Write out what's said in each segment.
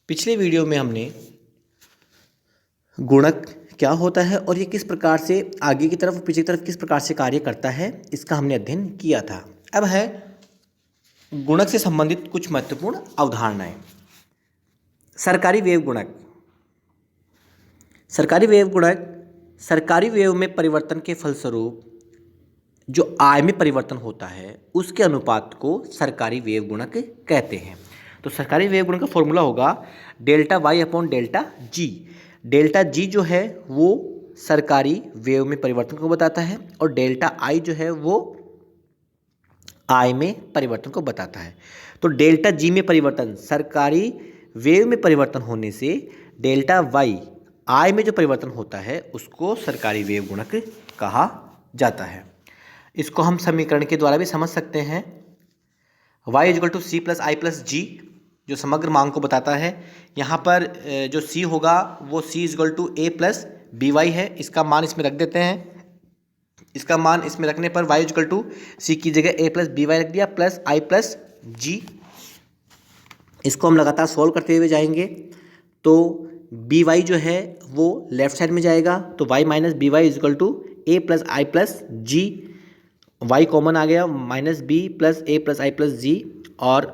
पिछले वीडियो में हमने गुणक क्या होता है और ये किस प्रकार से आगे की तरफ और पीछे की तरफ किस प्रकार से कार्य करता है इसका हमने अध्ययन किया था। अब है गुणक से संबंधित कुछ महत्वपूर्ण अवधारणाएं। सरकारी वेव गुणक। सरकारी वेव गुणक सरकारी वेव में परिवर्तन के फलस्वरूप जो आय में परिवर्तन होता है उसके अनुपात को सरकारी वेव गुणक कहते हैं। तो सरकारी वेव गुणक का फॉर्मूला होगा delta Y upon delta G. Delta G जो है वो सरकारी वेव में परिवर्तन को बताता है और डेल्टा आई जो है वो आय में परिवर्तन को बताता है। तो डेल्टा जी में परिवर्तन सरकारी वेव में परिवर्तन होने से डेल्टा वाई आय में जो परिवर्तन होता है उसको सरकारी वेव गुणक कहा जाता है। इसको हम समीकरण के द्वारा भी समझ सकते हैं। y equal to C plus I plus G जो समग्र मांग को बताता है। यहाँ पर जो c होगा वो c equal to A plus B Y है। इसका मान इसमें रख देते हैं। इसका मान इसमें रखने पर y इजल टू सी की जगह a प्लस बी वाई रख दिया प्लस आई प्लस जी। इसको हम लगातार सॉल्व करते हुए जाएंगे तो बी वाई जो है वो लेफ्ट साइड में जाएगा तो y minus B Y equal to A plus I plus G. y common आ गया minus B plus A plus I plus G और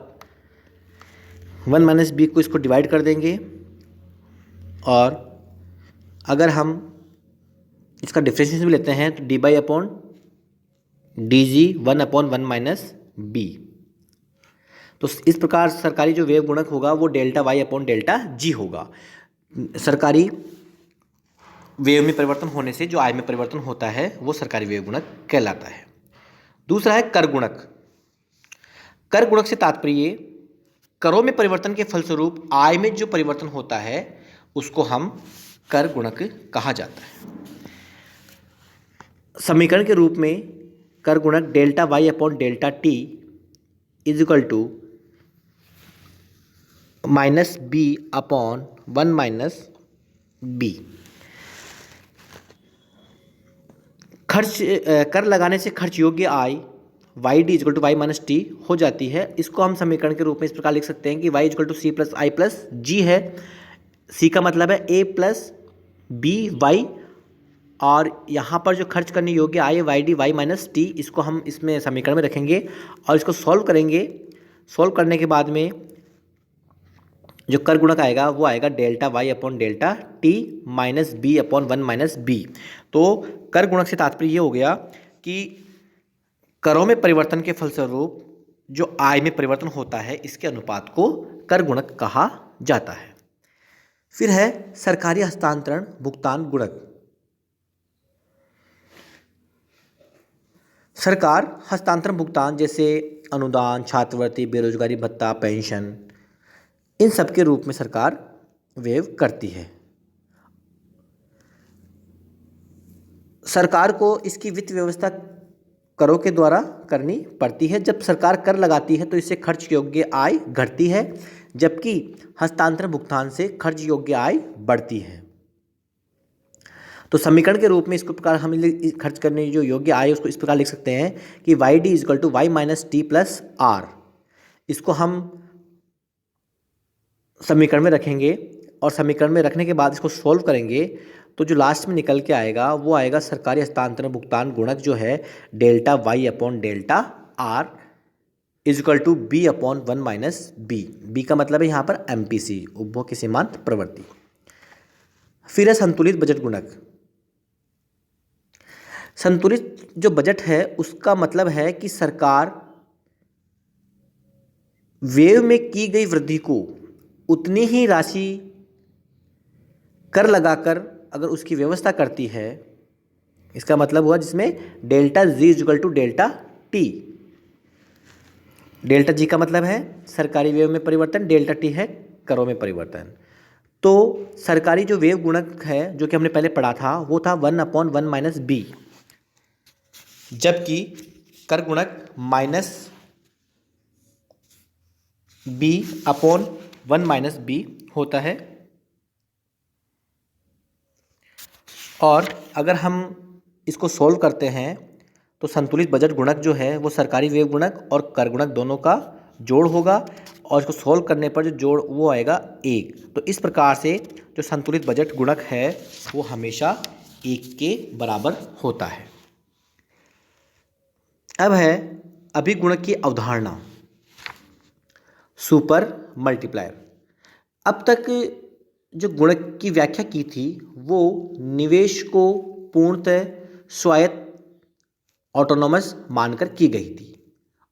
1 माइनस बी को इसको डिवाइड कर देंगे और अगर हम इसका डिफ्रेंशिएशन भी लेते हैं तो D by upon D G 1 upon 1 minus B. तो इस प्रकार सरकारी जो वेव गुणक होगा वो delta Y upon delta G होगा। सरकारी वेव में परिवर्तन होने से जो आय में परिवर्तन होता है वो सरकारी वेव गुणक कहलाता है। दूसरा है कर गुणक। कर गुणक से तात्पर्य करों में परिवर्तन के फलस्वरूप आय में जो परिवर्तन होता है उसको हम कर गुणक कहा जाता है। समीकरण के रूप में कर गुणक delta Y upon delta T is equal to minus B upon 1 minus B. खर्च कर लगाने से खर्च योग्य आय Y D equal to Y minus T हो जाती है। इसको हम समीकरण के रूप में इस प्रकार लिख सकते हैं कि Y equal to C plus I plus G है। सी का मतलब है ए प्लस बी वाई और यहाँ पर जो खर्च करने योग्य आय Y D Y minus T इसको हम इसमें समीकरण में रखेंगे और इसको सॉल्व करेंगे। सॉल्व करने के बाद में जो कर गुणक आएगा वो आएगा delta Y upon delta T minus B upon 1 minus B. तो कर गुणक से तात्पर्य ये हो गया कि करों में परिवर्तन के फलस्वरूप जो आय में परिवर्तन होता है इसके अनुपात को कर गुणक कहा जाता है। फिर है सरकारी हस्तांतरण भुगतान गुणक। सरकार हस्तांतरण भुगतान जैसे अनुदान, छात्रवृत्ति, बेरोजगारी भत्ता, पेंशन इन सब के रूप में सरकार वेव करती है। सरकार को इसकी वित्त व्यवस्था करों के द्वारा करनी पड़ती है। जब सरकार कर लगाती है तो इससे खर्च योग्य आय घटती है जबकि हस्तांतरण भुगतान से खर्च योग्य आय बढ़ती है। तो समीकरण के रूप में इसको प्रकार हम खर्च करने जो योग्य आय उसको इस प्रकार लिख सकते हैं कि Y D equal to Y minus T plus R. इसको हम समीकरण में रखेंगे और समीकरण में रखने के बाद इसको सॉल्व करेंगे तो जो लास्ट में निकल के आएगा वो आएगा सरकारी हस्तांतरण भुगतान गुणक जो है delta Y upon delta R equal to B upon 1 minus B. B का मतलब है यहाँ पर एमपीसी उपभोग की सीमांत प्रवृत्ति। फिर है संतुलित बजट गुणक। संतुलित जो बजट है उसका मतलब है कि सरकार व्यय में की गई वृद्धि को उतनी ही राशि कर लगाकर अगर उसकी व्यवस्था करती है। इसका मतलब हुआ जिसमें delta G equal to delta T. Delta G का मतलब है सरकारी व्यय में परिवर्तन, डेल्टा टी है करों में परिवर्तन। तो सरकारी जो व्यय गुणक है जो कि हमने पहले पढ़ा था वो था 1 अपॉन 1 माइनस बी, जबकि कर गुणक minus B upon 1 minus B होता है। और अगर हम इसको सॉल्व करते हैं तो संतुलित बजट गुणक जो है वो सरकारी व्यय गुणक और कर गुणक दोनों का जोड़ होगा और इसको सॉल्व करने पर जो जोड़ वो आएगा 1। तो इस प्रकार से जो संतुलित बजट गुणक है वो हमेशा 1 के बराबर होता है। अब है अभिगुणक की अवधारणा, सुपर मल्टीप्लायर। अब तक जो गुणक की व्याख्या की थी वो निवेश को पूर्णतः स्वायत्त ऑटोनोमस मानकर की गई थी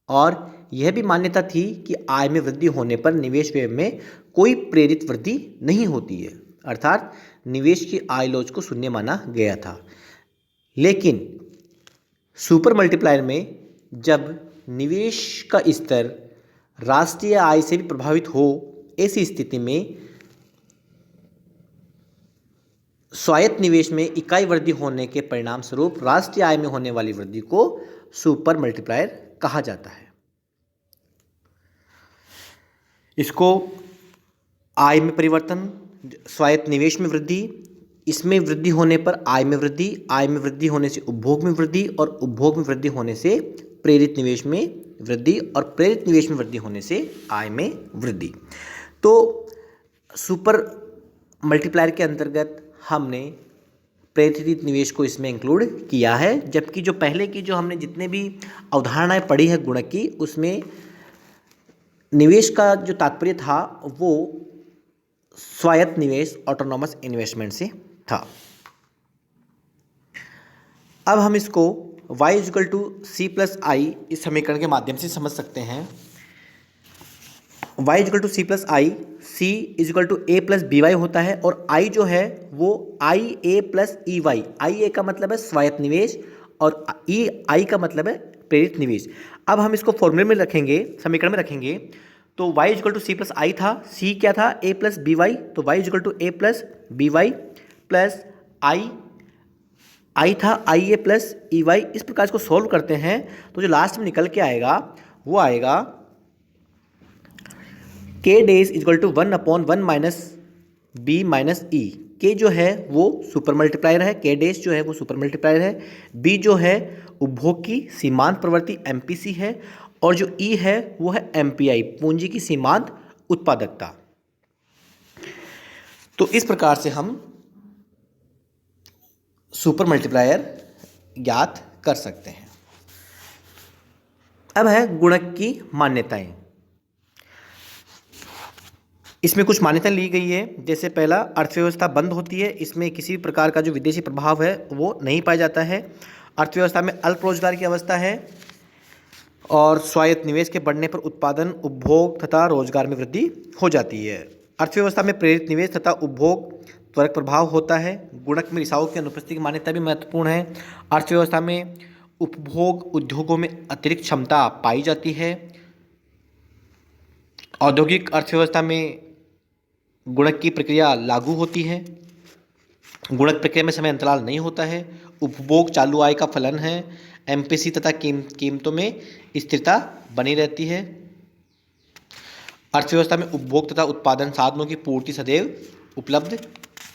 और यह भी मान्यता थी कि आय में वृद्धि होने पर निवेश व्यय में कोई प्रेरित वृद्धि नहीं होती है, अर्थात निवेश की आय लॉज को शून्य माना गया था। लेकिन सुपर मल्टीप्लायर में जब निवेश का स्तर राष्ट्रीय आय से भी प्रभावित हो, ऐसी स्थिति में स्वायत्त निवेश में इकाई वृद्धि होने के परिणाम स्वरूप राष्ट्रीय आय में होने वाली वृद्धि को सुपर मल्टीप्लायर कहा जाता है। इसको आय में परिवर्तन, स्वायत्त निवेश में वृद्धि, इसमें वृद्धि होने पर आय में वृद्धि, आय में वृद्धि होने से उपभोग में वृद्धि और उपभोग में वृद्धि होने से प्रेरित निवेश में वृद्धि और प्रेरित निवेश में वृद्धि होने से आय में वृद्धि। तो सुपर मल्टीप्लायर के अंतर्गत हमने प्रेरित निवेश को इसमें इंक्लूड किया है, जबकि जो पहले की जो हमने जितने भी अवधारणाएं पढ़ी है गुणक की, उसमें निवेश का जो तात्पर्य था वो स्वायत्त निवेश ऑटोनॉमस इन्वेस्टमेंट से था। अब हम इसको y = c+i इस समीकरण के माध्यम से समझ सकते हैं। y = c+i, c = a + by होता है और i जो है वो ia + ey, ia का मतलब है स्वायत्त निवेश और ei का मतलब है प्रेरित निवेश। अब हम इसको फॉर्मूले में रखेंगे, समीकरण में रखेंगे, तो y = c+i था, c क्या था a + by, तो y = a + by plus i था ia + ey। इस प्रकार इसको सॉल्व करते हैं तो जो लास्ट में निकल के आएगा वो आएगा k days = 1/1 - b - e। k जो है वो सुपर मल्टीप्लायर है, k days जो है वो सुपर मल्टीप्लायर है, b जो है उपभोग की सीमांत प्रवृत्ति MPC है और जो e है वो है MPI, पूंजी की सीमांत उत्पादकता। तो इस प्रकार से हम सुपर मल्टीप्लायर ज्ञात कर सकते हैं। अब है गुणक की मान्यताएं। इसमें कुछ मान्यता ली गई है, जैसे पहला, अर्थव्यवस्था बंद होती है, इसमें किसी भी प्रकार का जो विदेशी प्रभाव है वो नहीं पाया जाता है। अर्थव्यवस्था में अल्प रोजगार की अवस्था है और स्वायत्त निवेश के बढ़ने पर उत्पादन, उपभोग तथा रोजगार में वृद्धि हो जाती है। अर्थव्यवस्था में प्रेरित निवेश तथा उपभोग त्वरक प्रभाव होता है। गुणक में रिसाव की अनुपस्थिति की मान्यता भी महत्वपूर्ण है। अर्थव्यवस्था में उपभोग उद्योगों में अतिरिक्त क्षमता पाई जाती है। औद्योगिक अर्थव्यवस्था में गुणक की प्रक्रिया लागू होती है। गुणक प्रक्रिया में समय अंतराल नहीं होता है। उपभोग चालू आय का फलन है। MPC तथा कीमतों में स्थिरता बनी रहती है। अर्थव्यवस्था में उपभोग तथा उत्पादन साधनों की पूर्ति सदैव उपलब्ध